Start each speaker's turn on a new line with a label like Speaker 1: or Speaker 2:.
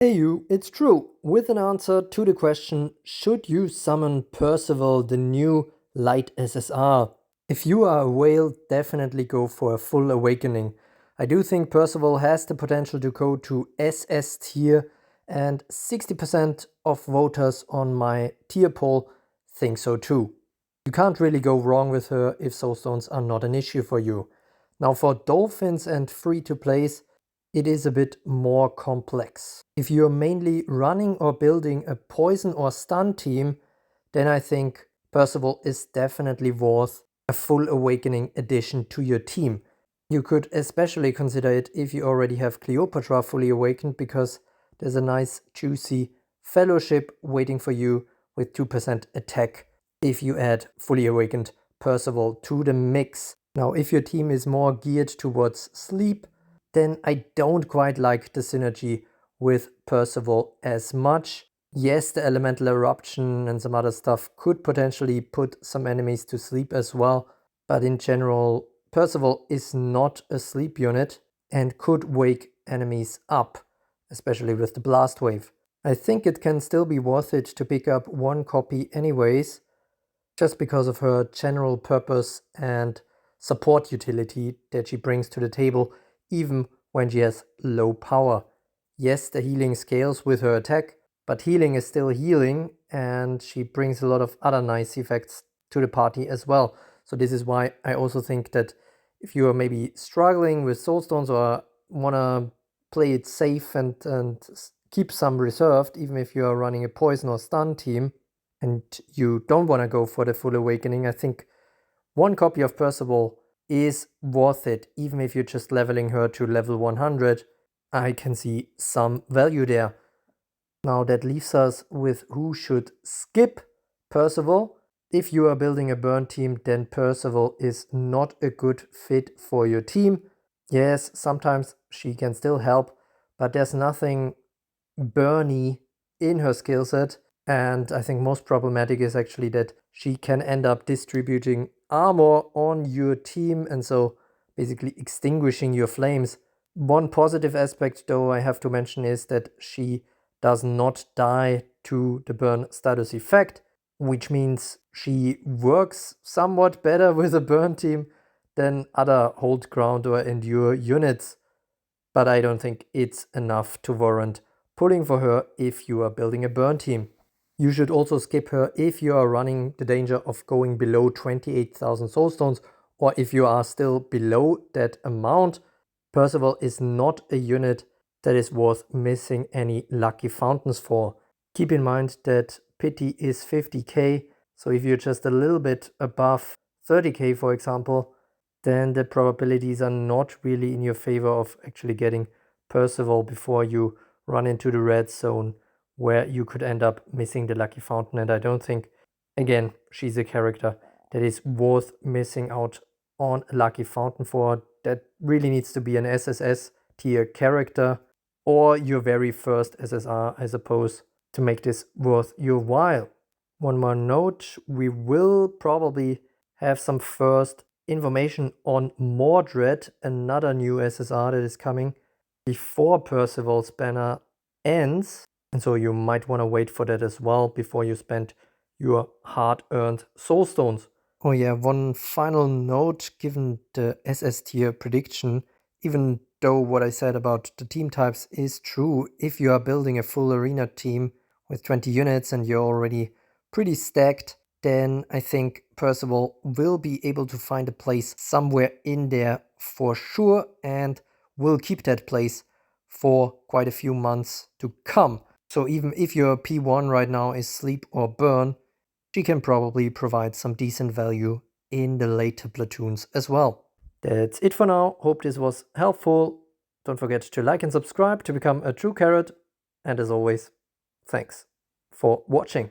Speaker 1: Hey you, it's true, with an answer to the question, should you summon Percival, the new Light SSR? If you are a whale, definitely go for a full awakening. I do think Percival has the potential to go to SS tier, and 60% of voters on my tier poll think so too. You can't really go wrong with her if soulstones are not an issue for you. Now for dolphins and free-to-plays, it is a bit more complex. If you're mainly running or building a poison or stun team, then I think Percival is definitely worth a full awakening addition to your team. You could especially consider it if you already have Cleopatra fully awakened, because there's a nice juicy fellowship waiting for you with 2% attack if you add fully awakened Percival to the mix. Now, if your team is more geared towards sleep, then I don't quite like the synergy with Percival as much. Yes, the elemental eruption and some other stuff could potentially put some enemies to sleep as well, but in general, Percival is not a sleep unit and could wake enemies up, especially with the blast wave. I think it can still be worth it to pick up one copy anyways, just because of her general purpose and support utility that she brings to the table, even when she has low power. Yes, the healing scales with her attack, but healing is still healing, and she brings a lot of other nice effects to the party as well. So this is why I also think that if you are maybe struggling with soulstones or want to play it safe and keep some reserved, even if you are running a poison or stun team, and you don't want to go for the full awakening, I think one copy of Percival is worth it. Even if you're just leveling her to level 100, I can see some value there. Now that leaves us with who should skip Percival. If you are building a burn team, then Percival is not a good fit for your team. Yes, sometimes she can still help, but there's nothing burny in her skill set. And I think most problematic is actually that she can end up distributing armor on your team and so basically extinguishing your flames. One positive aspect, though, I have to mention is that she does not die to the burn status effect, which means she works somewhat better with a burn team than other hold ground or endure units. But I don't think it's enough to warrant pulling for her if you are building a burn team. You should also skip her if you are running the danger of going below 28,000 soulstones, or if you are still below that amount. Percival is not a unit that is worth missing any lucky fountains for. Keep in mind that pity is 50k, so if you're just a little bit above 30k, for example, then the probabilities are not really in your favor of actually getting Percival before you run into the red zone, where you could end up missing the lucky fountain. And I don't think, again, she's a character that is worth missing out on a lucky fountain for. That really needs to be an SSS tier character or your very first SSR, I suppose, to make this worth your while. One more note, we will probably have some first information on Mordred, another new SSR that is coming before Percival's banner ends. And so you might want to wait for that as well before you spend your hard-earned soulstones. Oh yeah, one final note, given the SS tier prediction, even though what I said about the team types is true, if you are building a full arena team with 20 units and you're already pretty stacked, then I think Percival will be able to find a place somewhere in there for sure, and will keep that place for quite a few months to come. So even if your P1 right now is sleep or burn, she can probably provide some decent value in the later platoons as well. That's it for now. Hope this was helpful. Don't forget to like and subscribe to become a true carrot. And as always, thanks for watching.